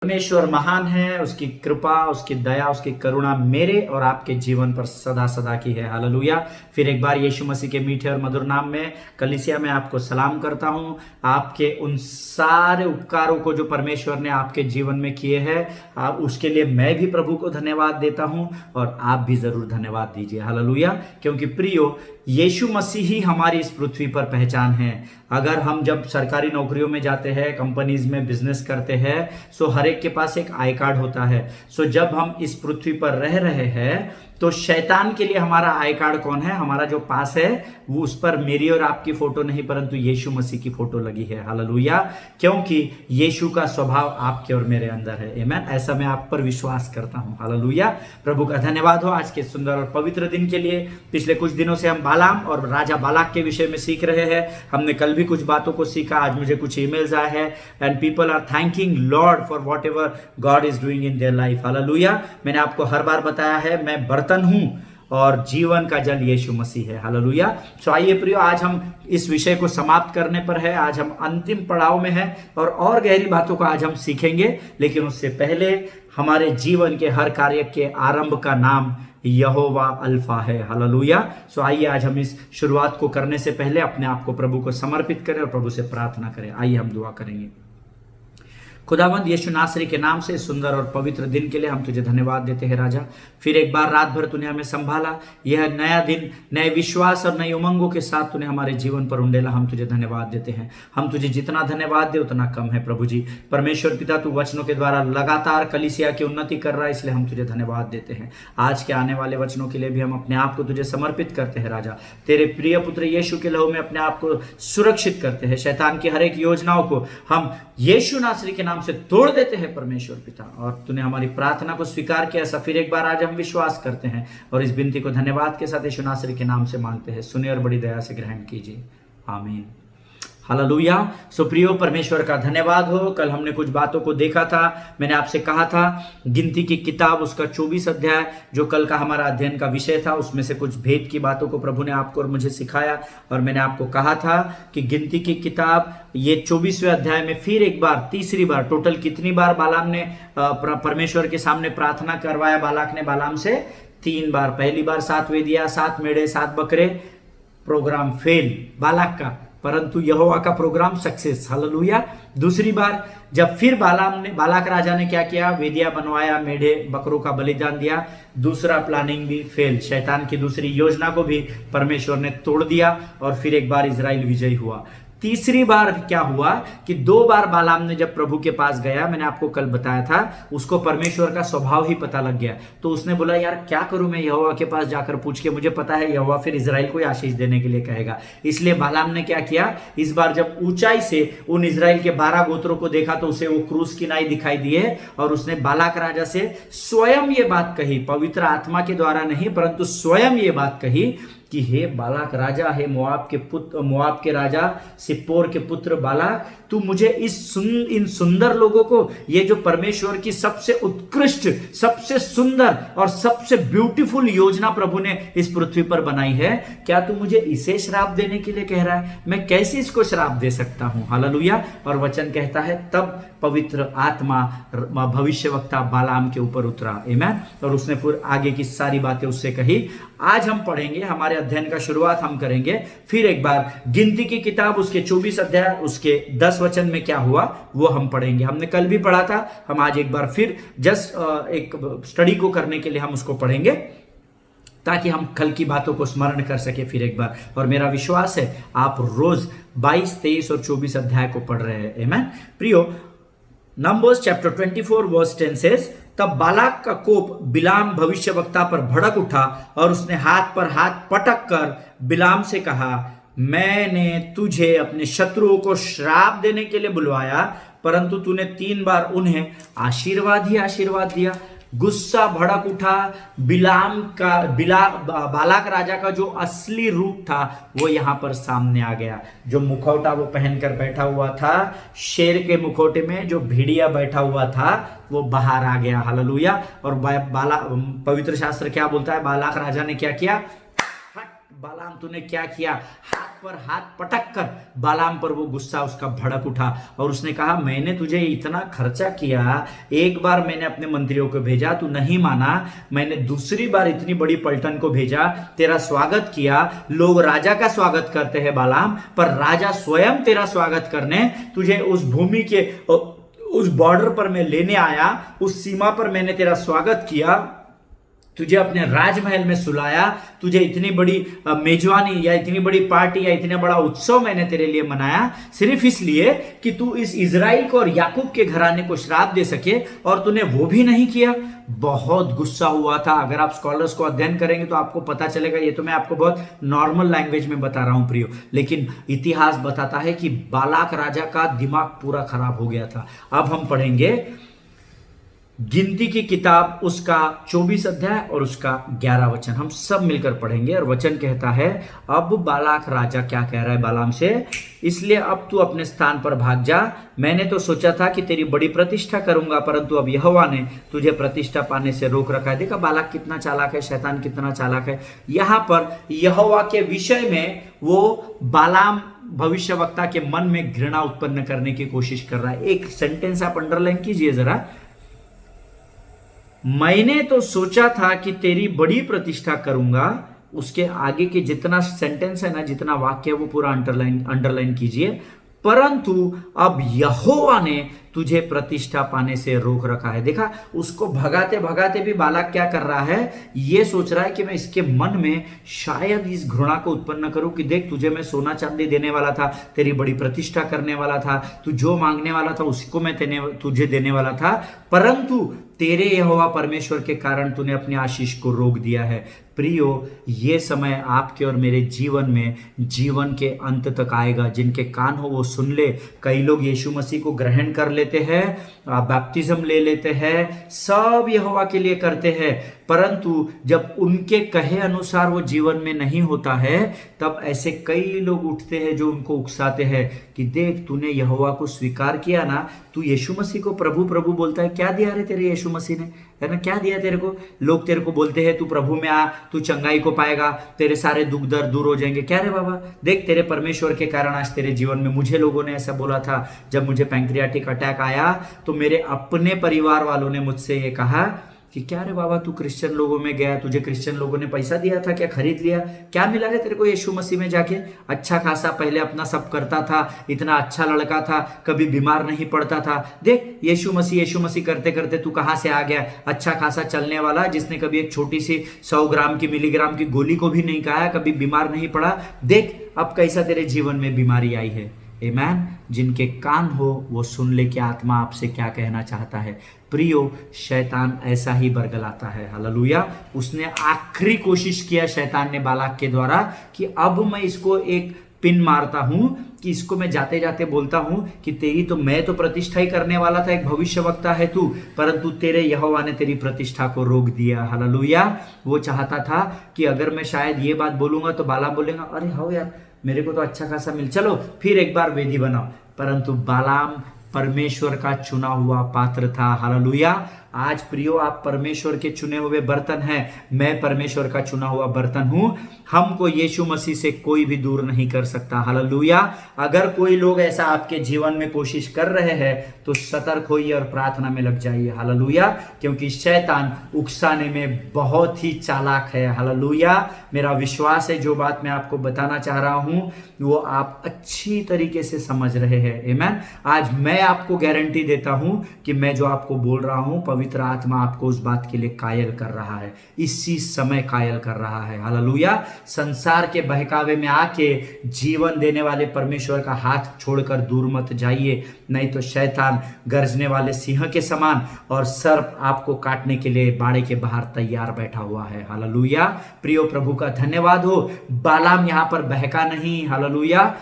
परमेश्वर महान है, उसकी कृपा, उसकी दया, उसकी करुणा मेरे और आपके जीवन पर सदा सदा की है। हालेलुया। फिर एक बार यीशु मसीह के मीठे और मधुर नाम में कलीसिया में आपको सलाम करता हूं। आपके उन सारे उपकारों को जो परमेश्वर ने आपके जीवन में किए हैं, आप उसके लिए मैं भी प्रभु को धन्यवाद देता हूं और आप भी जरूर धन्यवाद दीजिए। हालेलुया। क्योंकि प्रियो, यीशु मसीह ही हमारी इस पृथ्वी पर पहचान है। अगर हम जब सरकारी नौकरियों में जाते हैं, कंपनीज में बिजनेस करते हैं, सो हर एक के पास एक आई कार्ड होता है। सो जब हम इस पृथ्वी पर रह रहे हैं तो शैतान के लिए हमारा आई कार्ड कौन है? हमारा जो पास है वो, उस पर मेरी और आपकी फोटो नहीं परंतु यीशु मसीह की फोटो लगी है। हालेलुया। क्योंकि यीशु का स्वभाव आपके और मेरे अंदर है। आमीन। ऐसा मैं आप पर विश्वास करता हूं। हालेलुया। प्रभु का धन्यवाद हो आज के सुंदर और पवित्र दिन के लिए। पिछले कुछ दिनों से हम बालाम और राजा बालाक के विषय में सीख रहे हैं। हमने कल भी कुछ बातों को सीखा, आज मुझे कुछ ईमेल्स आए हैं and people are thanking Lord for whatever God is doing in their life. Hallelujah. मैंने आपको हर बार बताया है, मैं बर्तन हूं और जीवन का जल यीशु मसीह है। हालेलुया। सो आइए प्रियो, आज हम इस विषय को समाप्त करने पर है। आज हम अंतिम पड़ाव में हैं और गहरी बातों को आज हम सीखेंगे। लेकिन उससे पहले हमारे जीवन के हर कार्य के आरंभ का नाम यहोवा अल्फा है। हालेलुया। सो आइए आज हम इस शुरुआत को करने से पहले अपने आप को प्रभु को समर्पित करें और प्रभु से प्रार्थना करें। आइए हम दुआ करेंगे। खुदावंद यीशु नासरी के नाम से सुंदर और पवित्र दिन के लिए हम तुझे धन्यवाद देते हैं राजा। फिर एक बार रात भर तूने हमें संभाला। यह नया दिन नए विश्वास और नई उमंगों के साथ तूने हमारे जीवन पर उंडेला। हम तुझे धन्यवाद देते हैं। हम तुझे जितना धन्यवाद दे उतना कम है प्रभु जी। परमेश्वर पिता, तू वचनों के द्वारा लगातार कलीसिया की उन्नति कर रहा है, इसलिए हम तुझे धन्यवाद देते हैं। आज के आने वाले वचनों के लिए भी हम अपने आप को तुझे समर्पित करते हैं राजा। तेरे प्रिय पुत्र यीशु के लहू में अपने आप को सुरक्षित करते हैं। शैतान की हर एक योजनाओं को हम यीशु नासरी के नाम से तोड़ देते हैं परमेश्वर पिता। और तूने हमारी प्रार्थना को स्वीकार किया, ऐसा फिर एक बार आज हम विश्वास करते हैं और इस विनती को धन्यवाद के साथ यीशु नासरी के नाम से मांगते हैं। सुने और बड़ी दया से ग्रहण कीजिए। आमीन। हालेलुया। सो प्रियो, परमेश्वर का धन्यवाद हो। कल हमने कुछ बातों को देखा था। मैंने आपसे कहा था गिनती की किताब उसका 24 अध्याय जो कल का हमारा अध्ययन का विषय था, उसमें से कुछ भेद की बातों को प्रभु ने आपको और मुझे सिखाया। और मैंने आपको कहा था कि गिनती की किताब ये 24वें अध्याय में फिर एक बार, तीसरी बार, टोटल कितनी बार बालाम ने परमेश्वर के सामने प्रार्थना करवाया बालाक ने बालाम से? 3 बार। पहली बार 7 वेदियां, 7 मेढ़े, 7 बकरे। प्रोग्राम फेल बालाक का, परंतु यहोवा का प्रोग्राम सक्सेस। हालेलुया। दूसरी बार जब फिर बालाक राजा ने क्या किया? वेदिया बनवाया, मेढ़े बकरों का बलिदान दिया। दूसरा प्लानिंग भी फेल। शैतान की दूसरी योजना को भी परमेश्वर ने तोड़ दिया और फिर एक बार इजराइल विजयी हुआ। तीसरी बार क्या हुआ कि 2 बार बालाम ने जब प्रभु के पास गया, मैंने आपको कल बताया था, उसको परमेश्वर का स्वभाव ही पता लग गया। तो उसने बोला, यार क्या करूं मैं यहोवा के पास जाकर पूछ के, मुझे पता है यहोवा फिर इजराइल को आशीष देने के लिए कहेगा। इसलिए बालाम ने क्या किया? इस बार जब ऊंचाई से उन इजराइल के 12 गोत्रों को देखा तो उसे वो क्रूस की नाई दिखाई दिए और उसने बालाक राजा से स्वयं ये बात कही, पवित्र आत्मा के द्वारा नहीं परंतु स्वयं ये बात कही कि हे बालाक राजा, हे मोआब के राजा सिप्पोर के पुत्र बालाक, तू मुझे इन सुंदर लोगों को, ये जो परमेश्वर की सबसे उत्कृष्ट, सबसे सुंदर और सबसे ब्यूटीफुल योजना प्रभु ने इस पृथ्वी पर बनाई है, क्या तू मुझे इसे श्राप देने के लिए कह रहा है? मैं कैसे इसको श्राप दे सकता हूं? हालेलुया। और वचन कहता है तब पवित्र आत्मा भविष्यवक्ता बालाम के ऊपर उतरा। आमीन। और उसने फिर आगे की सारी बातें उससे कही। आज हम पढ़ेंगे, हमारे अध्ययन का शुरुआत हम करेंगे फिर एक बार गिनती की किताब उसके 24 अध्याय उसके 10 वचन में क्या हुआ वो हम पढ़ेंगे। हमने कल भी पढ़ा था, हम आज एक बार फिर जस्ट एक स्टडी को करने के लिए हम उसको पढ़ेंगे ताकि हम कल की बातों को स्मरण कर सके फिर एक बार। और मेरा विश्वास है आप रोज 22, 23 और 24 अध्याय को पढ़ रहे हैं। आमीन। प्रियो, नंबर्स चैप्टर 24 वर्स 10 सेज, तब बालाक का कोप बिलाम भविष्यवक्ता पर भड़क उठा और उसने हाथ पर हाथ पटक कर बिलाम से कहा, मैंने तुझे अपने शत्रुओं को श्राप देने के लिए बुलवाया परंतु तूने 3 बार उन्हें आशीर्वाद ही आशीर्वाद दिया। गुस्सा भड़क उठा। बालाक राजा का जो असली रूप था वो यहां पर सामने आ गया। जो मुखौटा वो पहनकर बैठा हुआ था, शेर के मुखौटे में जो भेड़िया बैठा हुआ था, वो बाहर आ गया। हालेलुया। और पवित्र शास्त्र क्या बोलता है? बालाक राजा ने क्या किया? बालाम तूने क्या किया, हाथ पर हाथ पटक कर बालाम पर वो गुस्सा उसका भड़क उठा और उसने कहा मैंने तुझे इतना खर्चा किया, एक बार मैंने अपने मंत्रियों को भेजा, तू नहीं माना, मैंने दूसरी बार इतनी बड़ी पलटन को भेजा, तेरा स्वागत किया, लोग राजा का स्वागत करते हैं बालाम, पर राजा स्वयं तेरा स्वागत करने तुझे उस भूमि के उस बॉर्डर पर मैं लेने आया, उस सीमा पर मैंने तेरा स्वागत किया, तुझे अपने राजमहल में सुलाया, तुझे इतनी बड़ी मेजबानी या इतनी बड़ी पार्टी या इतना बड़ा उत्सव मैंने तेरे लिए मनाया, सिर्फ इसलिए कि तू इस इजराइल को और याकूब के घराने को श्राप दे सके, और तूने वो भी नहीं किया। बहुत गुस्सा हुआ था। अगर आप स्कॉलर्स को अध्ययन करेंगे तो आपको पता चलेगा, ये तो मैं आपको बहुत नॉर्मल लैंग्वेज में बता रहा हूं प्रियो, लेकिन इतिहास बताता है कि बालाक राजा का दिमाग पूरा खराब हो गया था। अब हम पढ़ेंगे गिनती की किताब, उसका 24 अध्याय और उसका 11 वचन हम सब मिलकर पढ़ेंगे। और वचन कहता है, अब बालाक राजा क्या कह रहा है बालाम से, इसलिए अब तू अपने स्थान पर भाग जा, मैंने तो सोचा था कि तेरी बड़ी प्रतिष्ठा करूंगा, परंतु अब यहोवा ने तुझे प्रतिष्ठा पाने से रोक रखा है। देखा बालाक कितना चालाक है, शैतान कितना चालाक है। यहां पर यहोवा के विषय में वो बालाम भविष्यवक्ता के मन में घृणा उत्पन्न करने की कोशिश कर रहा है। एक सेंटेंस आप अंडरलाइन कीजिए जरा, मैंने तो सोचा था कि तेरी बड़ी प्रतिष्ठा करूंगा। उसके आगे के जितना सेंटेंस है ना, जितना वाक्य है, वो पूरा अंडरलाइन कीजिए। परंतु अब यहोवा ने तुझे प्रतिष्ठा पाने से रोक रखा है। देखा, उसको भगाते भगाते भी बालाक क्या कर रहा है, ये सोच रहा है कि मैं इसके मन में शायद इस घृणा को उत्पन्न करूं कि देख, तुझे मैं सोना चांदी देने वाला था, तेरी बड़ी प्रतिष्ठा करने वाला था, तू जो मांगने वाला था उसको मैं तुझे देने वाला था, परंतु तेरे यहोवा परमेश्वर के कारण तूने अपनी आशीष को रोक दिया है। प्रियो, ये समय आपके और मेरे जीवन में जीवन के अंत तक आएगा। जिनके कान हो वो सुन ले। कई लोग यीशु मसीह को ग्रहण कर लेते हैं, बैप्टिज्म ले लेते हैं, सब यहोवा के लिए करते हैं, परंतु जब उनके कहे अनुसार वो जीवन में नहीं होता है, तब ऐसे कई लोग उठते हैं जो उनको उकसाते हैं कि देख, तूने यहोवा को स्वीकार किया ना, तू यीशु मसीह को प्रभु प्रभु बोलता है, क्या दिया रे तेरे यीशु मसीह ने, है ना, क्या दिया तेरे को। लोग तेरे को बोलते हैं तू प्रभु में आ, तू चंगाई को पाएगा, तेरे सारे दुख दर्द दूर हो जाएंगे। क्या रे बाबा, देख तेरे परमेश्वर के कारण आज तेरे जीवन में, मुझे लोगों ने ऐसा बोला था जब मुझे पैंक्रियाटिक अटैक आया, तो मेरे अपने परिवार वालों ने मुझसे ये कहा कि क्या रे बाबा, तू क्रिश्चियन लोगों में गया, तुझे क्रिश्चियन लोगों ने पैसा दिया था क्या, खरीद लिया, क्या मिला रे तेरे को यीशु मसीह में जाके। अच्छा खासा पहले अपना सब करता था, इतना अच्छा लड़का था, कभी बीमार नहीं पड़ता था, देख यीशु मसीह करते करते तू कहां से आ गया, अच्छा खासा चलने वाला, जिसने कभी एक छोटी सी 100 ग्राम की मिलीग्राम की गोली को भी नहीं खाया, कभी बीमार नहीं पड़ा, देख अब कैसा तेरे जीवन में बीमारी आई है। आमेन। जिनके कान हो वो सुन ले कि आत्मा आपसे क्या कहना चाहता है। प्रियो, शैतान ऐसा ही बरगलाता है। हालेलुया। उसने आखिरी कोशिश किया शैतान ने बालाक के द्वारा कि अब मैं इसको एक पिन मारता हूं, कि इसको मैं जाते जाते बोलता हूं कि तेरी तो, मैं तो प्रतिष्ठा ही करने वाला था, एक भविष्यवक्ता है तू, परंतु तेरे यहोवा ने तेरी प्रतिष्ठा को रोक दिया। हालेलुया। वो चाहता था कि अगर मैं शायद ये बात बोलूंगा तो बालाम बोलेगा, अरे हाँ यार, मेरे को तो अच्छा खासा मिल, चलो फिर एक बार वेदी बनाओ। परंतु बालाम परमेश्वर का चुना हुआ पात्र था। हालेलुया। आज प्रियो, आप परमेश्वर के चुने हुए बर्तन हैं, मैं परमेश्वर का चुना हुआ बर्तन हूं। हमको यीशु मसीह से कोई भी दूर नहीं कर सकता। हालेलुया। अगर कोई लोग ऐसा आपके जीवन में कोशिश कर रहे हैं तो सतर्क होइए और प्रार्थना में लग जाइए। हालेलुया। क्योंकि शैतान उकसाने में बहुत ही चालाक है। हालेलुया। मेरा विश्वास है जो बात मैं आपको बताना चाह रहा हूं वो आप अच्छी तरीके से समझ रहे हैं। आमीन। आज मैं आपको गारंटी देता हूं कि मैं जो आपको बोल रहा हूं, पवित्र आत्मा आपको उस बात के लिए कायल कर रहा है, इसी समय कायल कर रहा है। हालेलुया। संसार के बहकावे में आके जीवन देने वाले परमेश्वर का हाथ छोड़कर दूर मत जाइए, नहीं तो शैतान गरजने वाले सिंह के समान और सर्प आपको काटने के लिए बाड़े के बाहर तैयार बैठा हुआ है। हालेलुया। प्रियो, प्रभु का धन्यवाद हो। बालाम यहां पर बहका नहीं। हालेलुया।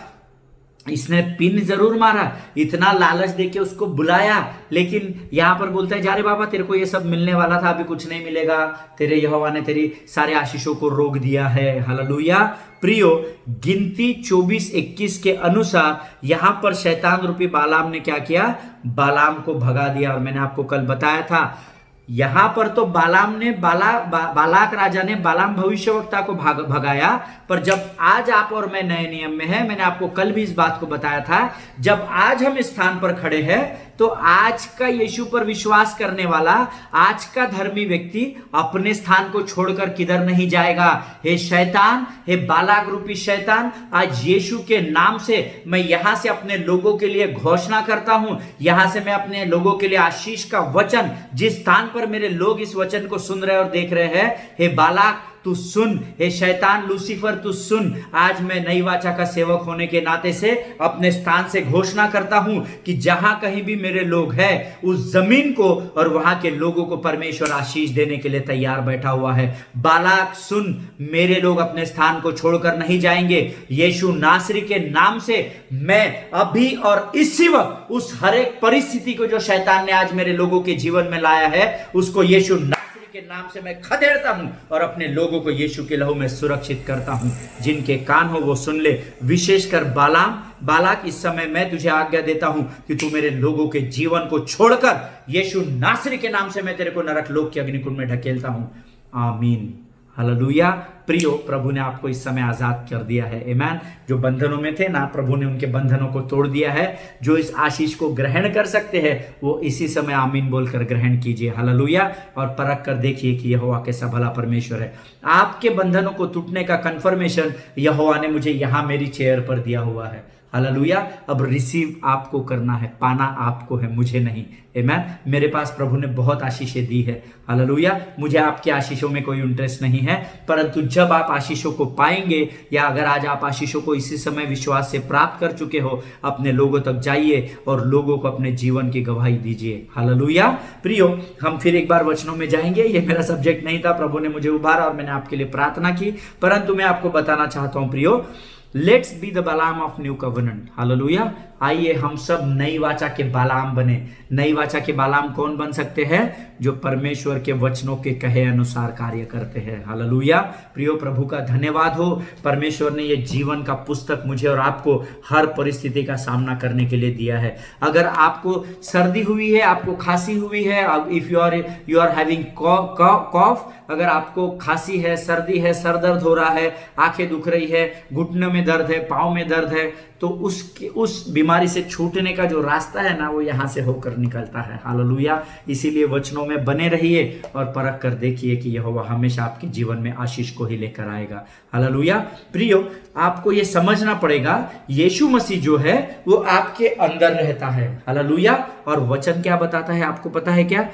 इसने पिन जरूर मारा, इतना लालच देके उसको बुलाया, लेकिन यहां पर बोलता है, जा रे बाबा, तेरे को ये सब मिलने वाला था, अभी कुछ नहीं मिलेगा, तेरे यहोवा ने तेरी सारे आशीषों को रोक दिया है। हालेलुया। प्रियो, गिनती 24:21 के अनुसार यहां पर शैतान रूपी बालाम ने क्या किया, बालाम को भगा दिया। और मैंने आपको कल बताया था, यहां पर तो बालाम ने बालाक राजा ने बालाम भविष्यवक्ता को भगाया, पर जब आज आप और मैं नए नियम में है, मैंने आपको कल भी इस बात को बताया था, जब आज हम इस स्थान पर खड़े हैं तो आज का यीशु पर विश्वास करने वाला, आज का धर्मी व्यक्ति अपने स्थान को छोड़कर किधर नहीं जाएगा। हे शैतान, हे बालाक रूपी शैतान, आज यीशु के नाम से मैं यहां से अपने लोगों के लिए घोषणा करता हूं, यहां से मैं अपने लोगों के लिए आशीष का वचन, जिस स्थान पर मेरे लोग इस वचन को सुन रहे और देख रहे हैं, हे बालाक तू सुन, हे शैतान लूसीफर तू सुन। आज मैं नई वाचा का सेवक होने के नाते से अपने स्थान से घोषणा करता हूं कि जहां कहीं भी मेरे लोग हैं, उस जमीन को और वहां के लोगों को परमेश्वर आशीष देने के लिए तैयार बैठा हुआ है। बालाक सुन, मेरे लोग अपने स्थान को छोड़कर नहीं जाएंगे। यीशु नासरी के नाम से मैं अभी और इसी वक्त उस हर एक परिस्थिति को जो शैतान ने आज मेरे लोगों के जीवन में लाया है, उसको यीशु के नाम से मैं खदेड़ता हूं और अपने लोगों को यीशु के लहू में सुरक्षित करता हूं। जिनके कान हो वो सुन ले। विशेषकर बालाक, इस समय मैं तुझे आज्ञा देता हूं कि तू मेरे लोगों के जीवन को छोड़कर यीशु नासरी के नाम से मैं तेरे को नरक लोक के अग्निकुंड में ढकेलता हूं। आमीन, हालेलुया। प्रियो, प्रभु ने आपको इस समय आजाद कर दिया है। आमीन। जो बंधनों में थे ना, प्रभु ने उनके बंधनों को तोड़ दिया है। जो इस आशीष को ग्रहण कर सकते हैं वो इसी समय आमीन बोलकर ग्रहण कीजिए। हालेलुया। और परख कर देखिए कि यहोवा कैसा भला परमेश्वर है। आपके बंधनों को टूटने का कंफर्मेशन यहोवा ने मुझे यहां मेरी चेयर पर दिया हुआ है। हालेलुया। अब रिसीव आपको करना है, पाना आपको है, मुझे नहीं। आमीन। मेरे पास प्रभु ने बहुत आशीषें दी है। हालेलुया। मुझे आपकी आशीषों में कोई इंटरेस्ट नहीं है, परंतु जब आप आशीषों को पाएंगे, या अगर आज आप आशीषों को इसी समय विश्वास से प्राप्त कर चुके हो, अपने लोगों तक जाइए और लोगों को अपने जीवन की गवाही दीजिए। हालेलुया। प्रियो, हम फिर एक बार वचनों में जाएंगे। ये मेरा सब्जेक्ट नहीं था, प्रभु ने मुझे उभारा और मैंने आपके लिए प्रार्थना की, परंतु मैं आपको बताना चाहता हूं प्रियो, let's be the balm of new covenant. Hallelujah. आइए हम सब नई वाचा के बालाम बने। नई वाचा के बालाम कौन बन सकते हैं? जो परमेश्वर के वचनों के कहे अनुसार कार्य करते हैं। हालेलुया। प्रियो, प्रभु का धन्यवाद हो। परमेश्वर ने ये जीवन का पुस्तक मुझे और आपको हर परिस्थिति का सामना करने के लिए दिया है। अगर आपको सर्दी हुई है, आपको खांसी हुई है, इफ यू आर हैविंग कॉफ, अगर आपको खांसी है, सर्दी है, सर दर्द हो रहा है, आंखें दुख रही है, घुटने में दर्द है, पाँव में दर्द है, तो उस बीमारी से छूटने का जो रास्ता है ना, वो यहां से होकर निकलता है। हालेलुया। इसीलिए वचनों में बने रहिए और परख कर देखिए कि यहोवा हमेशा आपके जीवन में आशीष को ही लेकर आएगा। हालेलुया। प्रियो, आपको ये समझना पड़ेगा, यीशु मसीह जो है वो आपके अंदर रहता है। हालेलुया। और वचन क्या बताता है आपको पता है क्या?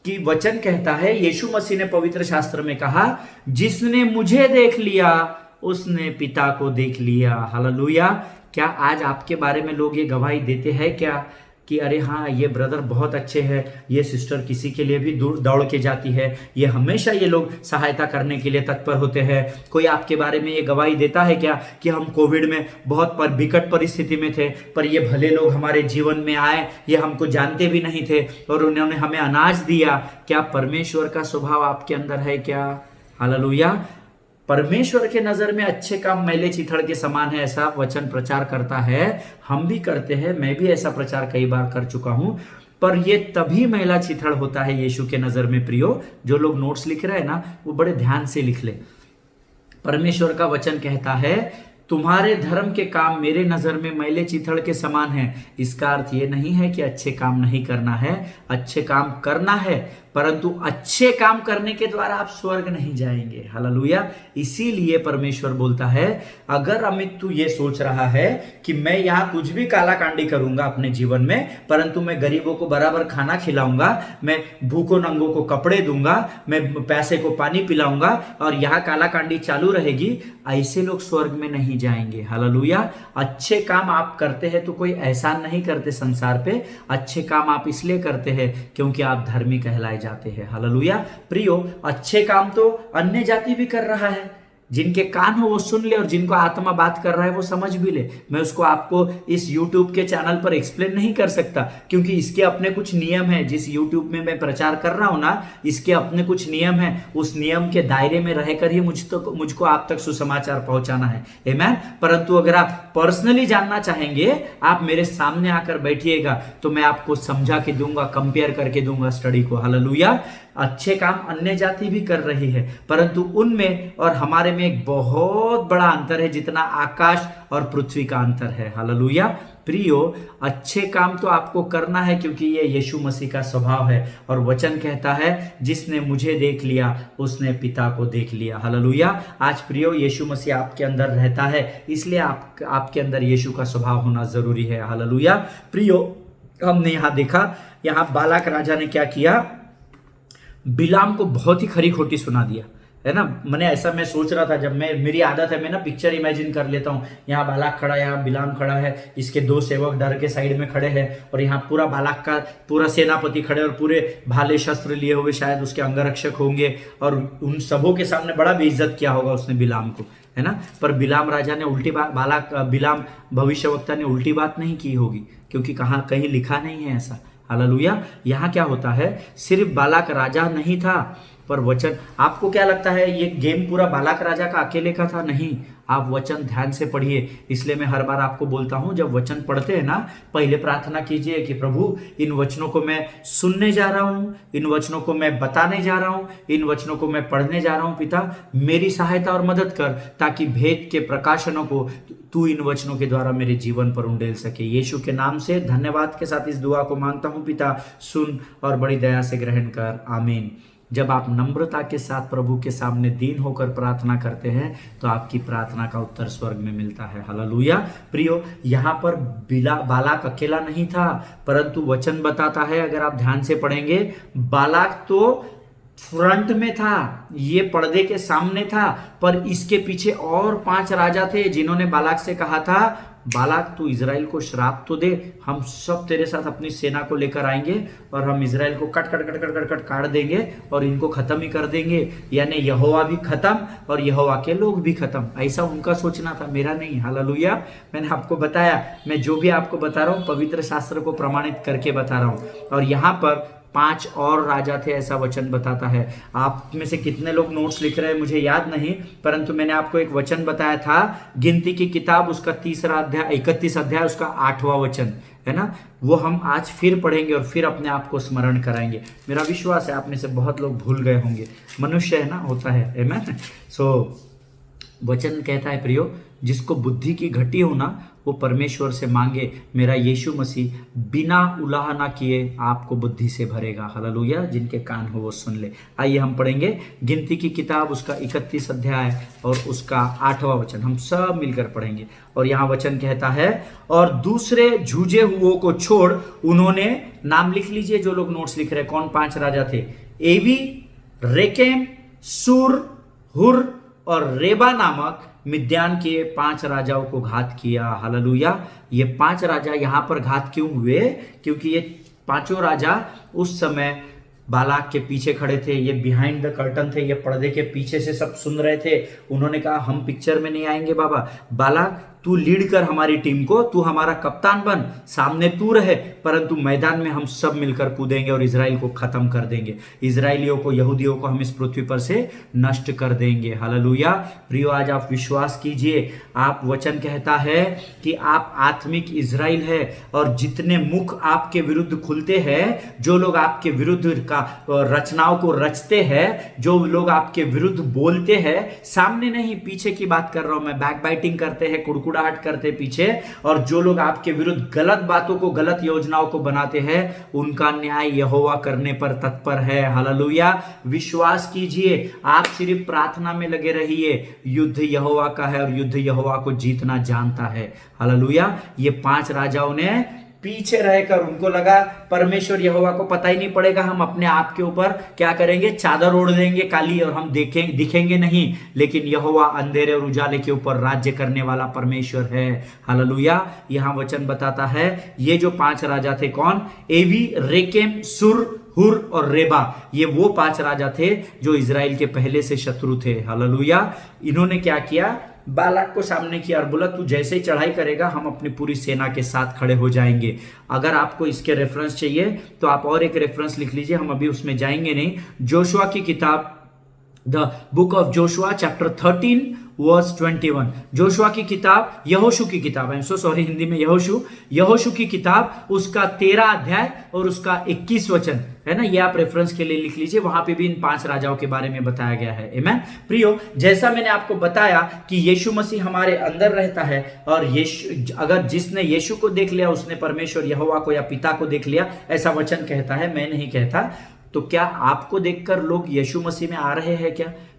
कि वचन कहता है, यीशु मसीह ने पवित्र शास्त्र में कहा, जिसने मुझे देख लिया उसने पिता को देख लिया। हालेलुया। क्या आज आपके बारे में लोग ये गवाही देते हैं क्या कि अरे हाँ, ये ब्रदर बहुत अच्छे हैं, ये सिस्टर किसी के लिए भी दूर दौड़ के जाती है, ये हमेशा ये लोग सहायता करने के लिए तत्पर होते हैं? कोई आपके बारे में ये गवाही देता है क्या कि हम कोविड में बहुत विकट परिस्थिति में थे, पर ये भले लोग हमारे जीवन में आए, ये हमको जानते भी नहीं थे और उन्होंने हमें अनाज दिया? क्या परमेश्वर का स्वभाव आपके अंदर है क्या? हालेलुया। परमेश्वर के नजर में अच्छे काम मैले चिथड़ के समान है, ऐसा वचन प्रचार करता है। हम भी करते हैं, मैं भी ऐसा प्रचार कई बार कर चुका हूं, पर ये तभी मैला चिथड़ होता है यीशु के नजर में। प्रियो, जो लोग नोट्स लिख रहे हैं ना, वो बड़े ध्यान से लिख ले। परमेश्वर का वचन कहता है, तुम्हारे धर्म के काम मेरे नजर में मैले चिथड़ के समान है। इसका अर्थ ये नहीं है कि अच्छे काम नहीं करना है, अच्छे काम करना है, परंतु अच्छे काम करने के द्वारा आप स्वर्ग नहीं जाएंगे। हालेलुया। इसीलिए परमेश्वर बोलता है, अगर अमित तू ये सोच रहा है कि मैं यहाँ कुछ भी काला कांडी करूंगा अपने जीवन में, परंतु मैं गरीबों को बराबर खाना खिलाऊंगा, मैं भूखों नंगों को कपड़े दूंगा, मैं पैसे को पानी पिलाऊंगा और यहाँ काला कांडी चालू रहेगी, ऐसे लोग स्वर्ग में नहीं जाएंगे। हालेलुया। अच्छे काम आप करते हैं तो कोई एहसान नहीं करते संसार पे, अच्छे काम आप इसलिए करते हैं क्योंकि आप धर्मी कहलाए जाते हैं। हालेलुया। प्रियो, अच्छे काम तो अन्य जाति भी कर रहा है। जिनके कान हो वो सुन ले और जिनको आत्मा बात कर रहा है वो समझ भी ले। मैं उसको आपको इस यूट्यूब के चैनल पर एक्सप्लेन नहीं कर सकता, क्योंकि इसके अपने कुछ नियम है। जिस यूट्यूब में मैं प्रचार कर रहा हूं ना, इसके अपने कुछ नियम है। उस नियम के दायरे में रहकर ही मुझको आप तक सुसमाचार पहुंचाना है। आमीन। परंतु अगर आप पर्सनली जानना चाहेंगे, आप मेरे सामने आकर बैठिएगा तो मैं आपको समझा के दूंगा, कंपेयर करके दूंगा स्टडी को। हालेलुया। अच्छे काम अन्य जाति भी कर रही है, परंतु उनमें और हमारे में एक बहुत बड़ा अंतर है, जितना आकाश और पृथ्वी का अंतर है। हालेलुया। प्रियो, अच्छे काम तो आपको करना है, क्योंकि ये यीशु मसीह का स्वभाव है। और वचन कहता है, जिसने मुझे देख लिया उसने पिता को देख लिया। हालेलुया। आज प्रियो, यीशु मसीह आपके अंदर रहता है, इसलिए आपके अंदर यीशु का स्वभाव होना जरूरी है। हालेलुया। प्रियो, हमने यहां देखा, यहां बालाक राजा ने क्या किया, बिलाम को बहुत ही खरी खोटी सुना दिया, है ना। मैं सोच रहा था, जब मेरी आदत है, मैं ना पिक्चर इमेजिन कर लेता हूँ। यहाँ बालाक खड़ा है, यहाँ बिलाम खड़ा है, इसके दो सेवक डर के साइड में खड़े हैं, और यहाँ पूरा बालाक का पूरा सेनापति खड़े और पूरे भाले शस्त्र लिए हुए, शायद उसके अंगरक्षक होंगे, और उन सबों के सामने बड़ा बेइज्जत किया होगा उसने बिलाम को, है ना। पर बिलाम राजा ने उल्टी बात, बिलाम भविष्यवक्ता ने उल्टी बात नहीं की होगी, क्योंकि कहीं लिखा नहीं है ऐसा। हालेलुया। यहाँ क्या होता है, सिर्फ बालाक राजा नहीं था, पर वचन, आपको क्या लगता है ये गेम पूरा बालाक राजा का अकेले का था? नहीं, आप वचन ध्यान से पढ़िए। इसलिए मैं हर बार आपको बोलता हूं, जब वचन पढ़ते हैं ना, पहले प्रार्थना कीजिए कि प्रभु, इन वचनों को मैं सुनने जा रहा हूं, इन वचनों को मैं बताने जा रहा हूं, इन वचनों को मैं पढ़ने जा रहा हूं। पिता, मेरी सहायता और मदद कर, ताकि भेद के प्रकाशनों को तू इन वचनों के द्वारा मेरे जीवन पर उंडेल सके। यीशु के नाम से धन्यवाद के साथ इस दुआ को मांगता हूं पिता, सुन और बड़ी दया से ग्रहण कर। आमीन। जब आप नम्रता के साथ प्रभु के सामने दीन होकर प्रार्थना करते हैं, तो आपकी प्रार्थना का उत्तर स्वर्ग में मिलता है। हालेलुया। प्रियो, यहाँ पर बालाक अकेला नहीं था, परंतु वचन बताता है, अगर आप ध्यान से पढ़ेंगे, बालाक तो फ्रंट में था, ये पर्दे के सामने था, पर इसके पीछे और 5 राजा थे, जिन्होंने बालाक से कहा था, बालाक तू इजराइल को श्राप तो दे, हम सब तेरे साथ अपनी सेना को लेकर आएंगे और हम इजराइल को cut cut cut cut cut cut काट देंगे और इनको खत्म ही कर देंगे। यानी यहोवा भी खत्म और यहोवा के लोग भी खत्म। ऐसा उनका सोचना था, मेरा नहीं। हालेलुया। मैंने आपको बताया, मैं जो भी आपको बता रहा हूँ पवित्र शास्त्र को प्रमाणित करके बता रहा हूँ। और यहाँ पर 5 और राजा थे, ऐसा वचन बताता है। आप में से कितने लोग नोट्स लिख रहे हैं मुझे याद नहीं, परंतु मैंने आपको एक वचन बताया था, गिनती की किताब उसका 3 अध्याय 31 अध्याय उसका 8वां वचन, है ना। वो हम आज फिर पढ़ेंगे और फिर अपने आप को स्मरण कराएंगे। मेरा विश्वास है आप में से बहुत लोग भूल गए होंगे, मनुष्य है ना, होता है। आमीन। वचन कहता है प्रियो, जिसको बुद्धि की घटी हो ना, वो परमेश्वर से मांगे, मेरा यीशु मसीह बिना उलाहना किए आपको बुद्धि से भरेगा। हालेलुया। जिनके कान हो वो सुन ले। आइए हम पढ़ेंगे गिनती की किताब उसका 31 अध्याय और उसका 8वां वचन, हम सब मिलकर पढ़ेंगे। और यहाँ वचन कहता है, और दूसरे झूठे हुओं को छोड़, उन्होंने, नाम लिख लीजिए जो लोग नोट्स लिख रहे हैं, कौन 5 राजा थे, एवी, रेकेम, सूर, हुर और रेबा नामक मिद्यान के 5 राजाओं को घात किया। हालेलुया। ये 5 राजा यहां पर घात क्यों हुए? क्योंकि ये 5 राजा उस समय बालाक के पीछे खड़े थे, ये बिहाइंड द कर्टन थे, ये पर्दे के पीछे से सब सुन रहे थे। उन्होंने कहा, हम पिक्चर में नहीं आएंगे बाबा, बालाक तू लीड कर हमारी टीम को, तू हमारा कप्तान बन, सामने तू रहे, परंतु मैदान में हम सब मिलकर कूदेंगे और इजराइल को खत्म कर देंगे, इजराइलियों को, यहूदियों को हम इस पृथ्वी पर से नष्ट कर देंगे। हालेलुया। प्रियो, आज आप विश्वास कीजिए, आप, वचन कहता है कि आप आत्मिक इजराइल है, और जितने मुख आपके विरुद्ध खुलते हैं, जो लोग आपके विरुद्ध का रचनाओं को रचते हैं, जो लोग आपके विरुद्ध बोलते हैं, सामने नहीं पीछे की बात कर रहा हूं मैं, बैक बाइटिंग करते हैं, कुड़कुड़ाहट करते पीछे, और जो लोग आपके विरुद्ध गलत बातों को, गलत योजनाओं को बनाते हैं, उनका न्याय यहोवा करने पर तत्पर है। हालेलुया। विश्वास कीजिए, आप सिर्फ प्रार्थना में लगे रहिए, युद्ध यहोवा का है और युद्ध यहोवा को जीतना जानता है। हालेलुया। ये 5 राजाओं ने पीछे रहकर, उनको लगा परमेश्वर यहोवा को पता ही नहीं पड़ेगा, हम अपने आप के ऊपर क्या करेंगे, चादर ओढ़ देंगे काली और हम दिखेंगे नहीं, लेकिन यहोवा अंधेरे और उजाले के ऊपर राज्य करने वाला परमेश्वर है। हालेलुया। यहाँ वचन बताता है, ये जो 5 राजा थे, कौन, एवी, रेकेम, सुर, हुर और रेबा, ये वो 5 राजा थे जो इजराइल के पहले से शत्रु थे। हालेलुया। इन्होंने क्या किया, बालाक को सामने किया और बोला तू जैसे ही चढ़ाई करेगा हम अपनी पूरी सेना के साथ खड़े हो जाएंगे। अगर आपको इसके रेफरेंस चाहिए तो आप और एक रेफरेंस लिख लीजिए, हम अभी उसमें जाएंगे नहीं। जोशुआ की किताब, the book of Joshua chapter 13 verse 21, Joshua की किताब, यहोशू की किताब, I am so sorry Hindi में यहोशू की किताब, उसका 13 अध्याय और उसका 21 वचन है ना, ये आप रेफरेंस के लिए लिख लीजिए। वहां पे भी इन 5 राजाओं के बारे में बताया गया है। आमेन। प्रियो, जैसा मैंने आपको बताया कि यीशु मसीह हमारे अंदर रहता है और यीशु, अगर जिसने यीशु को देख लिया उसने परमेश्वर यहोवा को या पिता को देख लिया, ऐसा वचन कहता है, मैं नहीं कहता। तो क्या आपको देखकर लोग यीशु मसीह में आ रहे हैं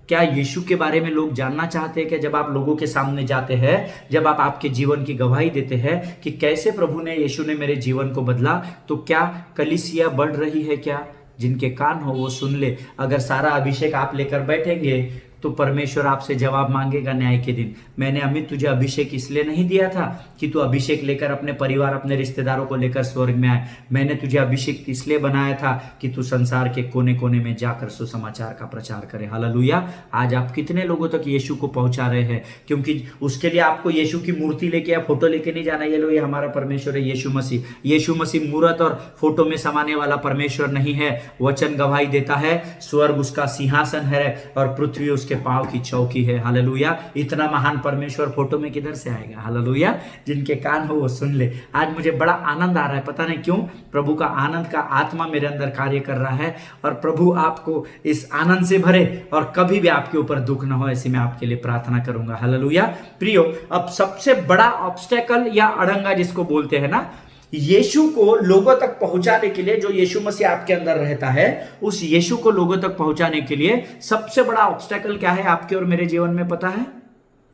क्या यीशु के बारे में लोग जानना चाहते हैं? क्या जब आप लोगों के सामने जाते हैं, जब आप आपके जीवन की गवाही देते हैं कि कैसे प्रभु ने, यीशु ने मेरे जीवन को बदला, तो क्या कलीसिया बढ़ रही है? क्या जिनके कान हो वो सुन ले। अगर सारा अभिषेक आप लेकर बैठेंगे तो परमेश्वर आपसे जवाब मांगेगा न्याय के दिन। मैंने अमित तुझे अभिषेक इसलिए नहीं दिया था कि तू अभिषेक लेकर अपने परिवार, अपने रिश्तेदारों को लेकर स्वर्ग में आए। मैंने तुझे अभिषेक इसलिए बनाया था कि तू संसार के कोने कोने में जाकर सुसमाचार का प्रचार करे। हालेलुया। आज आप कितने लोगों तक यीशु को पहुंचा रहे हैं? क्योंकि उसके लिए आपको यीशु की मूर्ति लेके या फोटो लेके नहीं जाना। ये लो, ये हमारा परमेश्वर है यीशु मसीह। यीशु मसीह मूर्त और फोटो में समाने वाला परमेश्वर नहीं है। वचन गवाही देता है, स्वर्ग उसका सिंहासन है और पृथ्वी उसके पांव की चौकी है। हालेलुया। इतना महान परमेश्वर फोटो में किधर से आएगा? हालेलुया। जिनके कान हो वो सुन ले। आज मुझे बड़ा आनंद आ रहा है, पता नहीं क्यों, प्रभु का आनंद का आत्मा मेरे अंदर कार्य कर रहा है और प्रभु आपको इस आनंद से भरे और कभी भी आपके ऊपर दुख ना हो, ऐसी मैं आपके लिए प्रार्थना करूंगा। हालेलुया। प्रियो, अब सबसे बड़ा ऑब्स्टेकल या अड़ंगा जिसको बोलते हैं ना, यीशु को लोगों तक पहुंचाने के लिए, जो यीशु मसीह आपके अंदर रहता है, उस यीशु को लोगों तक पहुंचाने के लिए सबसे बड़ा ऑब्स्टेकल क्या है आपके और मेरे जीवन में? पता है?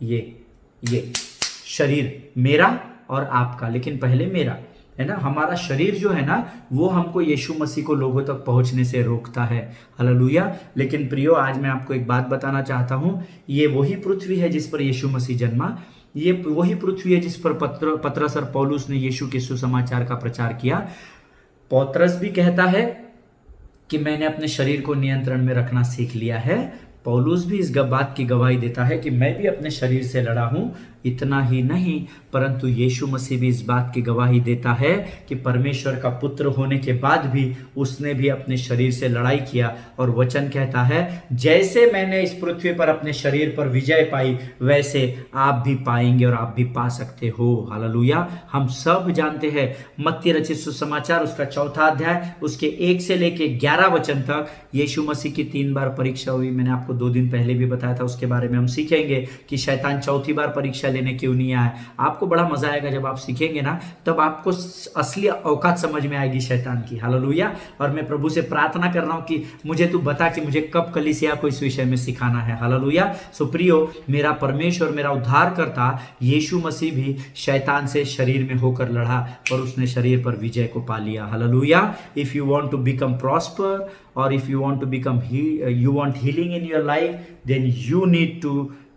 ये शरीर मेरा और आपका, लेकिन पहले मेरा है ना। हमारा शरीर जो है ना, वो हमको यीशु मसीह को लोगों तक पहुंचने से रोकता है। हालेलुया। लेकिन प्रियो, आज मैं आपको एक बात बताना चाहता हूं, ये वही पृथ्वी है जिस पर यीशु मसीह जन्मा, ये वही पृथ्वी है जिस पर पतरस और पौलुस ने यीशु के सुसमाचार का प्रचार किया। पतरस भी कहता है कि मैंने अपने शरीर को नियंत्रण में रखना सीख लिया है। पौलुस भी इस बात की गवाही देता है कि मैं भी अपने शरीर से लड़ा हूं। इतना ही नहीं, परंतु यीशु मसीह भी इस बात की गवाही देता है कि परमेश्वर का पुत्र होने के बाद भी उसने भी अपने शरीर से लड़ाई किया। और वचन कहता है, जैसे मैंने इस पृथ्वी पर अपने शरीर पर विजय पाई, वैसे आप भी पाएंगे और आप भी पा सकते हो। हालेलुया। हम सब जानते हैं मत्ती रचित सुसमाचार उसका 4 अध्याय उसके 1 से लेके 11 वचन तक यीशु मसीह की 3 बार परीक्षा हुई। मैंने आपको 2 दिन पहले भी बताया था, उसके बारे में हम सीखेंगे कि शैतान 4थी बार परीक्षा लेने क्यों नहीं आया। आपको बड़ा मजा आएगा जब आप सीखेंगे ना, तब आपको असली औकात समझ में आएगी शैतान की। हालेलुया। और मैं प्रभु से प्रार्थना कर रहा हूं कि मुझे तू बता कि मुझे कब कलीसिया को इस विषय में सिखाना है। हालेलुया। सो प्रियो, मेरा परमेश्वर, मेरा उद्धार करता यीशु मसीह भी शैतान से शरीर में होकर लड़ा और उसने शरीर पर विजय को पा लिया। Hallelujah. If you want to become prosper और if you want to become you want healing in your life, then you need to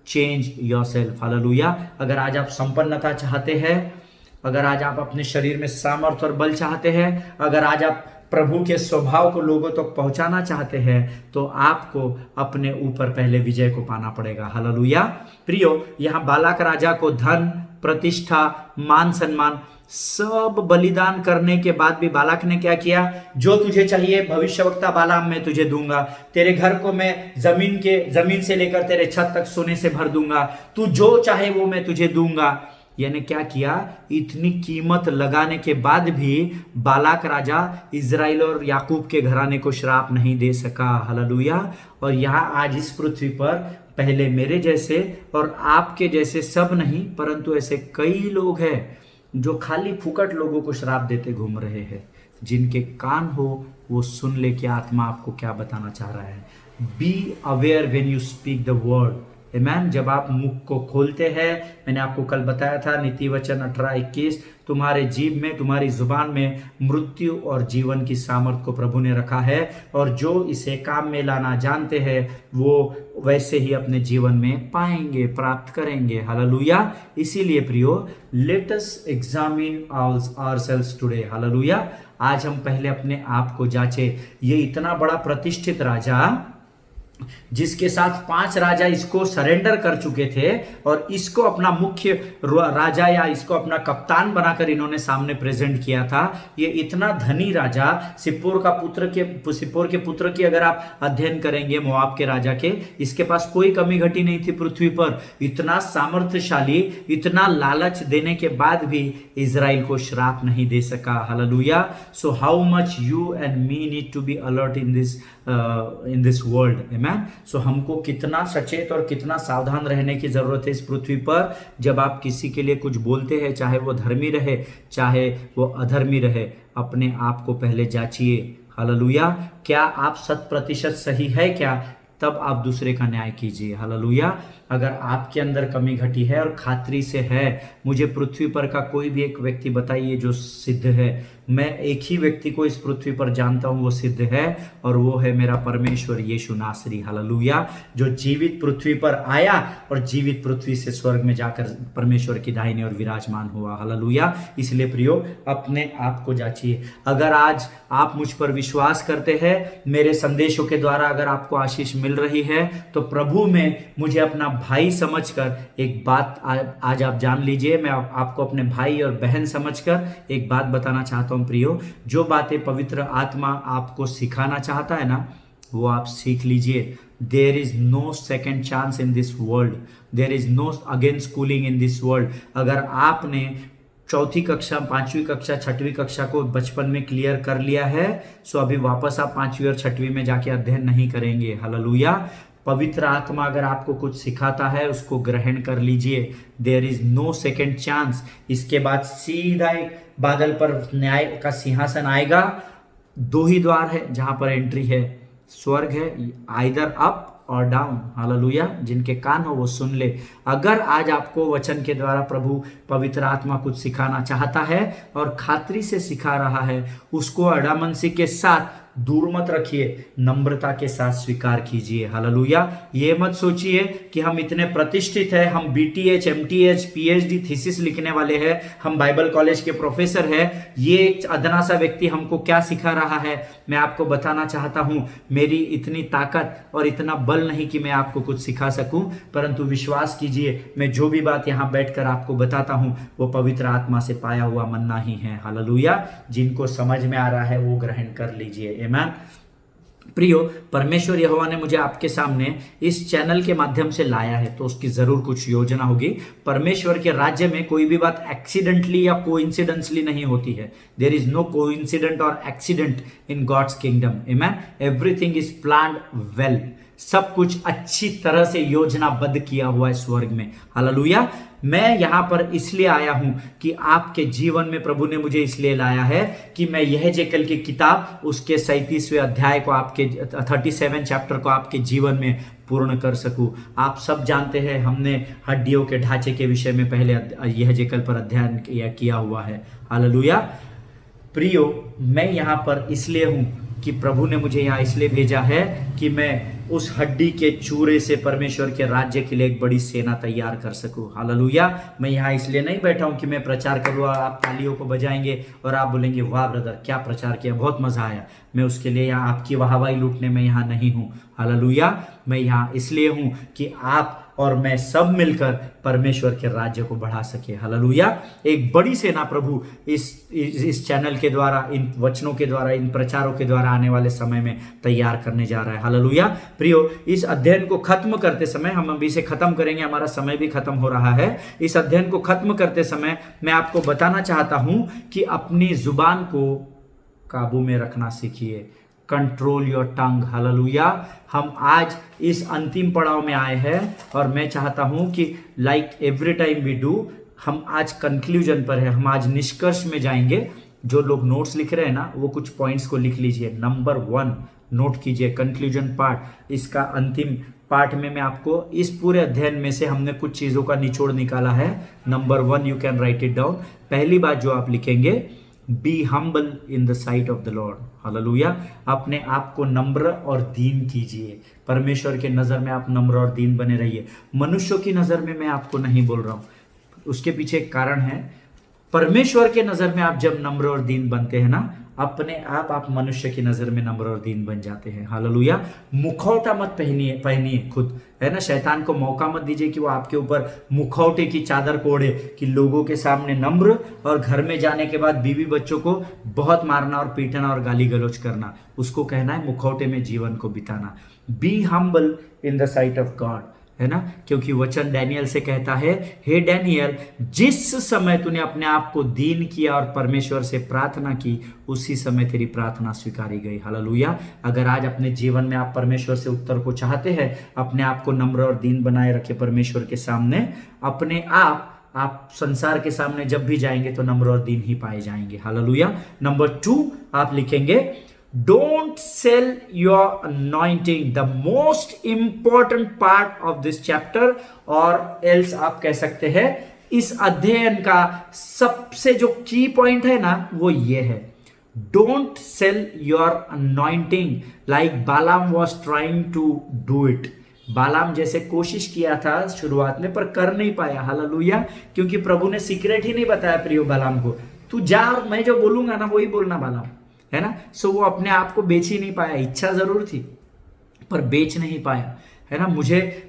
change yourself. Hallelujah. अगर आज आप संपन्नता चाहते हैं, अगर आज आप अपने शरीर में सामर्थ्य और बल चाहते हैं, अगर आज आप प्रभु के स्वभाव को लोगों तक पहुंचाना चाहते हैं, तो आपको अपने ऊपर पहले विजय को पाना पड़ेगा। हालेलुया। प्रियो, यहाँ बालाक राजा को धन, प्रतिष्ठा, मान सम्मान सब बलिदान करने के बाद भी बालाक ने क्या किया? जो तुझे चाहिए भविष्यवक्ता बालाम मैं तुझे दूंगा, तेरे घर को मैं जमीन से लेकर तेरे छत तक सोने से भर दूंगा, तू जो चाहे वो मैं तुझे दूंगा। यानी क्या किया? इतनी कीमत लगाने के बाद भी बालाक राजा इजराइल और याकूब के घराने को श्राप नहीं दे सका। हालेलुया। और यहाँ आज इस पृथ्वी पर पहले मेरे जैसे और आपके जैसे सब नहीं, परंतु ऐसे कई लोग हैं जो खाली फुकट लोगों को श्राप देते घूम रहे हैं। जिनके कान हो वो सुन ले कि आत्मा आपको क्या बताना चाह रहा है। Be aware when you speak the word. Amen. जब आप मुख को खोलते हैं, मैंने आपको कल बताया था नीति वचन 18:21, तुम्हारे जीभ में, तुम्हारी जुबान में मृत्यु और जीवन की सामर्थ को प्रभु ने रखा है, और जो इसे काम में लाना जानते हैं वो वैसे ही अपने जीवन में पाएंगे, प्राप्त करेंगे। हालेलुया। इसीलिए प्रियो, let us examine ourselves today. Hallelujah. आज हम पहले अपने आप को जांचे। ये इतना बड़ा प्रतिष्ठित राजा जिसके साथ 5 राजा इसको सरेंडर कर चुके थे और इसको अपना मुख्य राजा या इसको अपना कप्तान बनाकर इन्होंने सामने प्रेजेंट किया था। ये इतना धनी राजा सिप्पोर के पुत्र की अगर आप अध्ययन करेंगे मोआब के राजा के, इसके पास कोई कमी घटी नहीं थी पृथ्वी पर। इतना सामर्थ्यशाली, इतना लालच देने के बाद भी इजराइल को श्राप नहीं दे सका। Hallelujah. So how much you and me need to be alert in this world. Amen. So हमको कितना सचेत और कितना सावधान रहने की जरूरत है इस पृथ्वी पर। जब आप किसी के लिए कुछ बोलते हैं, चाहे वो धर्मी रहे चाहे वो अधर्मी रहे, अपने आप को पहले जांचिए। हालेलुया। क्या आप 100% सही है क्या? तब आप दूसरे का न्याय कीजिए। हालेलुया। अगर आपके अंदर कमी घटी है और खातरी से है, मुझे पृथ्वी पर का कोई भी एक व्यक्ति बताइए जो सिद्ध है। मैं एक ही व्यक्ति को इस पृथ्वी पर जानता हूं, वो सिद्ध है और वो है मेरा परमेश्वर यीशु नासरी। हालेलुया। जो जीवित पृथ्वी पर आया और जीवित पृथ्वी से स्वर्ग में जाकर परमेश्वर की दाहिनी ओर विराजमान हुआ। हालेलुया। इसलिए प्रियो, अपने आप को जांचिए। अगर आज आप मुझ पर विश्वास करते हैं, मेरे संदेशों के द्वारा अगर आपको आशीष मिल रही है, तो प्रभु में मुझे अपना भाई समझकर एक बात आज आप जान लीजिए। मैं आपको अपने भाई और बहन समझकर एक बात बताना चाहता हूं प्रियो। जो बातें पवित्र आत्मा आपको सिखाना चाहता है ना, वो आप सीख लीजिए। There is no second chance in this world, there is no again schooling in this world. अगर आपने 4वीं कक्षा, 5वीं कक्षा, 6वीं कक्षा को बचपन में क्लियर कर लिया है, सो अभी वापस आप 5वीं और 6वीं में जाके अध्ययन नहीं करेंगे। हालेलुया। पवित्र आत्मा अगर आपको कुछ सिखाता है, उसको ग्रहण कर लीजिए। There is no second chance. इसके बाद सीधा एक बादल पर न्याय का सिंहासन आएगा। 2 ही द्वार है जहां पर एंट्री है, स्वर्ग है, आइदर अप और डाउन। हालेलुया। जिनके कान हो वो सुन ले। अगर आज आपको वचन के द्वारा प्रभु पवित्र आत्मा कुछ सिखाना चाहता है और खातरी से सिखा रहा है, उसको अड़ामनसी के साथ दूर मत रखिए, नम्रता के साथ स्वीकार कीजिए। हालेलुया। ये मत सोचिए कि हम इतने प्रतिष्ठित हैं, हम BTH, MTH, PhD थीसिस लिखने वाले हैं, हम बाइबल कॉलेज के प्रोफेसर हैं, ये एक अदना सा व्यक्ति हमको क्या सिखा रहा है। मैं आपको बताना चाहता हूं, मेरी इतनी ताकत और इतना बल नहीं कि मैं आपको कुछ सिखा सकूं, परंतु विश्वास कीजिए, मैं जो भी बात यहां बैठकर आपको बताता हूं वो पवित्र आत्मा से पाया हुआ मन्ना ही है। हालेलुया। जिनको समझ में आ रहा है वो ग्रहण कर लीजिए। आमीन। प्रियो, परमेश्वर यहोवा ने मुझे आपके सामने इस चैनल के माध्यम से लाया है, तो उसकी जरूर कुछ योजना होगी। परमेश्वर के राज्य में कोई भी बात एक्सीडेंटली या कोइंसिडेंसली नहीं होती है। देयर इज नो कोइंसिडेंट और एक्सीडेंट इन गॉड्स किंगडम। आमीन। Everything is planned well. सब कुछ अच्छी तरह से योजनाबद्ध किया हुआ है स्वर्ग में। हालेलुया। मैं यहां पर इसलिए आया हूं कि आपके जीवन में प्रभु ने मुझे इसलिए लाया है कि मैं यहेजकेल की किताब उसके 37वें अध्याय को, आपके 37 चैप्टर को आपके जीवन में पूर्ण कर सकूं। आप सब जानते हैं, हमने हड्डियों के ढांचे के विषय में पहले यहेजकेल पर अध्ययन किया हुआ है। हालेलुया। प्रियो, मैं यहां पर इसलिए हूं कि प्रभु ने मुझे यहाँ इसलिए भेजा है कि मैं उस हड्डी के चूरे से परमेश्वर के राज्य के लिए एक बड़ी सेना तैयार कर सकूं। हालेलुया। मैं यहाँ इसलिए नहीं बैठा हूं कि मैं प्रचार करूँ, आप तालियों को बजाएंगे और आप बोलेंगे वाह ब्रदर क्या प्रचार किया, बहुत मजा आया। मैं उसके लिए यहाँ आपकी वाहवाही लूटने में यहाँ नहीं हूँ। हालेलुया। मैं यहाँ इसलिए हूँ कि आप और मैं सब मिलकर परमेश्वर के राज्य को बढ़ा सके। हालेलुया। एक बड़ी सेना प्रभु इस चैनल के द्वारा, इन वचनों के द्वारा, इन प्रचारों के द्वारा आने वाले समय में तैयार करने जा रहा है। हालेलुया। प्रियो, इस अध्ययन को खत्म करते समय, हम अभी से खत्म करेंगे, हमारा समय भी खत्म हो रहा है। इस अध्ययन को खत्म करते समय मैं आपको बताना चाहता हूं कि अपनी जुबान को काबू में रखना सीखिए। Control your tongue. हालेलुया। हम आज इस अंतिम पड़ाव में आए हैं और मैं चाहता हूं कि like every time we do, हम आज कंक्लूजन पर है, हम आज निष्कर्ष में जाएंगे। जो लोग नोट्स लिख रहे हैं ना, वो कुछ पॉइंट्स को लिख लीजिए। नंबर 1 नोट कीजिए, कंक्लूजन पार्ट। इसका अंतिम पार्ट में मैं आपको इस पूरे अध्ययन में से हमने कुछ चीजों का निचोड़ निकाला है। Number 1, you can write it down. पहली बात जो आप लिखेंगे, be humble in the site of the Lord. Hallelujah. अपने आप को नम्र और दीन कीजिए। परमेश्वर के नजर में आप नम्र और दीन बने रहिए। मनुष्यों की नजर में मैं आपको नहीं बोल रहा हूं, उसके पीछे एक कारण है। परमेश्वर के नजर में आप जब नम्र और दीन बनते हैं ना, अपने आप मनुष्य की नजर में नम्र और दीन बन जाते हैं। हालेलुया। मुखौटा मत पहनिए खुद, है ना। शैतान को मौका मत दीजिए कि वो आपके ऊपर मुखौटे की चादर को ओढ़े, कि लोगों के सामने नम्र और घर में जाने के बाद बीवी बच्चों को बहुत मारना और पीटना और गाली गलौज करना। उसको कहना है मुखौटे में जीवन को बिताना। Be humble in the site of God, है ना, क्योंकि वचन डैनियल से कहता है, हे डैनियल, जिस समय तूने अपने आप को दीन किया और परमेश्वर से प्रार्थना की, उसी समय तेरी प्रार्थना स्वीकारी गई। हालेलुया। अगर आज अपने जीवन में आप परमेश्वर से उत्तर को चाहते हैं, अपने आप को नम्र और दीन बनाए रखे परमेश्वर के सामने, अपने आप संसार के सामने जब भी जाएंगे तो नम्र और दीन ही पाए जाएंगे। हालेलुया। नंबर 2 आप लिखेंगे, Don't sell your anointing, the most important part of this chapter, और else आप कह सकते हैं इस अध्ययन का सबसे जो की पॉइंट है ना, वो ये है, Don't sell your anointing like Balaam was trying to do it. बालाम जैसे कोशिश किया था शुरुआत में पर कर नहीं पाया। हालेलुया। क्योंकि प्रभु ने सीक्रेट ही नहीं बताया प्रियो बालाम को, तू जा और मैं जो बोलूंगा ना वही बोलना बालाम, है ना। सो वो अपने आप को बेच ही नहीं पाया। इच्छा जरूर थी पर बेच नहीं पाया, है ना।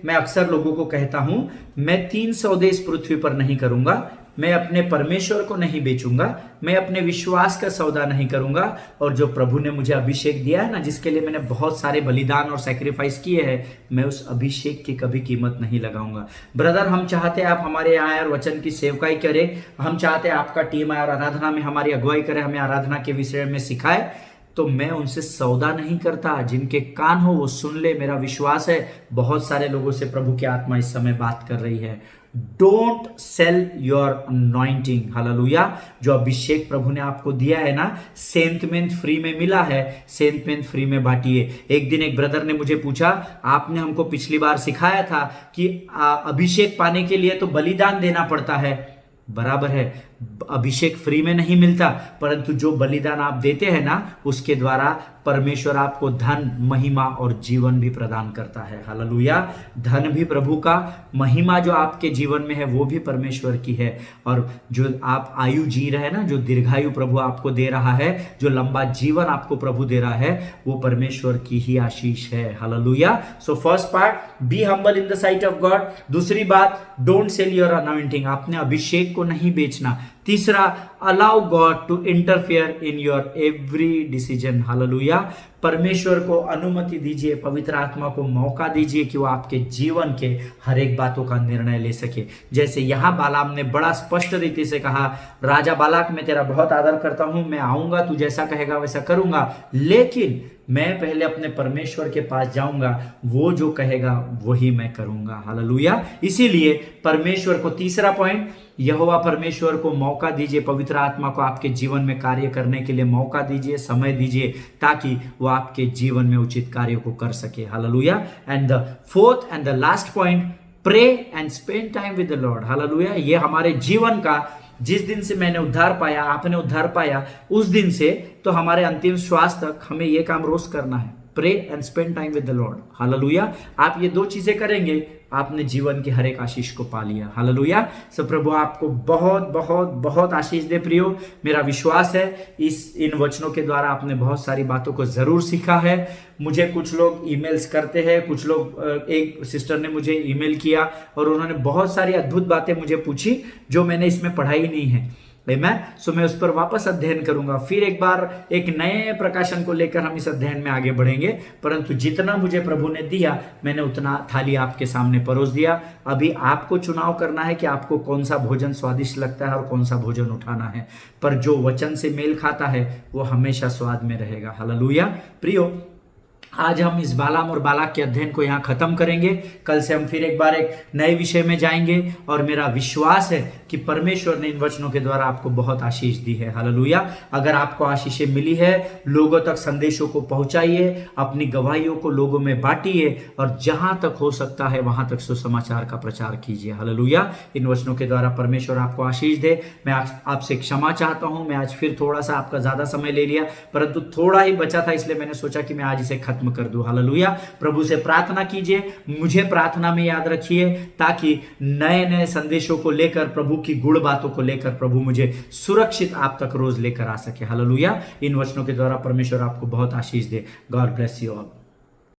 मैं अक्सर लोगों को कहता हूं, मैं 3 सौदे इस पृथ्वी पर नहीं करूंगा। मैं अपने परमेश्वर को नहीं बेचूंगा, मैं अपने विश्वास का सौदा नहीं करूंगा, और जो प्रभु ने मुझे अभिषेक दिया है ना, जिसके लिए मैंने बहुत सारे बलिदान और सैक्रिफाइस किए हैं, मैं उस अभिषेक की कभी कीमत नहीं लगाऊंगा। ब्रदर, हम चाहते हैं आप हमारे यहाँ और वचन की सेवकाई करें, हम चाहते हैं आपका टीम आए और आराधना में हमारी अगुवाई करे, हमें आराधना के विषय में सिखाए, तो मैं उनसे सौदा नहीं करता। जिनके कान हो वो सुन ले। मेरा विश्वास है बहुत सारे लोगों से प्रभु की आत्मा इस समय बात कर रही है। Don't sell your anointing. Hallelujah. जो अभिषेक प्रभु ने आपको दिया है ना, सेंतमेंट फ्री में मिला है, सेंतमेंट फ्री में बांटिए। एक दिन एक ब्रदर ने मुझे पूछा, आपने हमको पिछली बार सिखाया था कि अभिषेक पाने के लिए तो बलिदान देना पड़ता है। बराबर है, अभिषेक फ्री में नहीं मिलता, परंतु जो बलिदान आप देते हैं ना, उसके द्वारा परमेश्वर आपको धन, महिमा और जीवन भी प्रदान करता है। हालेलुया। धन भी प्रभु का, महिमा जो आपके जीवन में है वो भी परमेश्वर की है, और जो आप आयु जी रहे हैं ना, जो दीर्घायु प्रभु आपको दे रहा है, जो लंबा जीवन आपको प्रभु दे रहा है, वो परमेश्वर की ही आशीष है। Hallelujah. So first part, be humble in the site of God. दूसरी बात, डोंट सेल योर अनॉइंटिंग, आपने अभिषेक को नहीं बेचना। तीसरा, allow God to interfere in your every decision. Hallelujah. परमेश्वर को अनुमति दीजिए, पवित्र आत्मा को मौका दीजिए कि वो आपके जीवन के हर एक बातों का निर्णय ले सके। जैसे यहाँ बालाम ने बड़ा स्पष्ट रीति से कहा, राजा बालाक, मैं तेरा बहुत आदर करता हूं, मैं आऊंगा, तू जैसा कहेगा वैसा करूंगा, लेकिन मैं पहले अपने परमेश्वर के पास जाऊंगा, वो जो कहेगा वही मैं करूंगा। हालेलुया। इसीलिए परमेश्वर को, तीसरा पॉइंट, यहोवा परमेश्वर को मौका दीजिए, पवित्र आत्मा को आपके जीवन में कार्य करने के लिए मौका दीजिए, समय दीजिए, ताकि वो आपके जीवन में उचित कार्य को कर सके। Hallelujah. And the fourth and the last point, pray and spend time with the Lord. Hallelujah. ये हमारे जीवन का, जिस दिन से मैंने उद्धार पाया, आपने उद्धार पाया, उस दिन से तो हमारे अंतिम श्वास तक हमें ये काम रोज करना है, pray and spend time with the Lord. Hallelujah. आप ये 2 चीजें करेंगे, आपने जीवन की हर एक आशीष को पा लिया। हालेलुया। सो प्रभु आपको बहुत बहुत बहुत आशीष दे प्रियो। मेरा विश्वास है इन वचनों के द्वारा आपने बहुत सारी बातों को जरूर सीखा है। मुझे कुछ लोग ईमेल्स करते हैं, कुछ लोग, एक सिस्टर ने मुझे ईमेल किया और उन्होंने बहुत सारी अद्भुत बातें मुझे पूछी जो मैंने इसमें पढ़ाई नहीं है। मैं उस पर वापस अध्ययन करूंगा, फिर एक बार एक नए प्रकाशन को लेकर हम इस अध्ययन में आगे बढ़ेंगे। परंतु जितना मुझे प्रभु ने दिया, मैंने उतना थाली आपके सामने परोस दिया। अभी आपको चुनाव करना है कि आपको कौन सा भोजन स्वादिष्ट लगता है और कौन सा भोजन उठाना है, पर जो वचन से मेल खाता है वो हमेशा स्वाद में रहेगा। हालेलुया। प्रियो, आज हम इस बालाम और बालाक के अध्ययन को यहाँ खत्म करेंगे। कल से हम फिर एक बार एक नए विषय में जाएंगे, और मेरा विश्वास है कि परमेश्वर ने इन वचनों के द्वारा आपको बहुत आशीष दी है। हालेलुया। अगर आपको आशीषें मिली है, लोगों तक संदेशों को पहुंचाइए, अपनी गवाहियों को लोगों में बांटिए, और जहां तक हो सकता है वहां तक सुसमाचार का प्रचार कीजिए। हालेलुया। इन वचनों के द्वारा परमेश्वर आपको आशीष दे। मैं आपसे क्षमा चाहता हूं, मैं आज फिर थोड़ा सा आपका ज्यादा समय ले लिया, परंतु थोड़ा ही बचा था, इसलिए मैंने सोचा कि मैं आज इसे खत्म खत्म कर दूं। हालेलुया। प्रभु से प्रार्थना कीजिए, मुझे प्रार्थना में याद रखिए, ताकि नए नए संदेशों को लेकर, प्रभु की गुड़ बातों को लेकर प्रभु मुझे सुरक्षित आप तक रोज लेकर आ सके। हालेलुया। इन वचनों के द्वारा परमेश्वर आपको बहुत आशीष दे। God bless you all.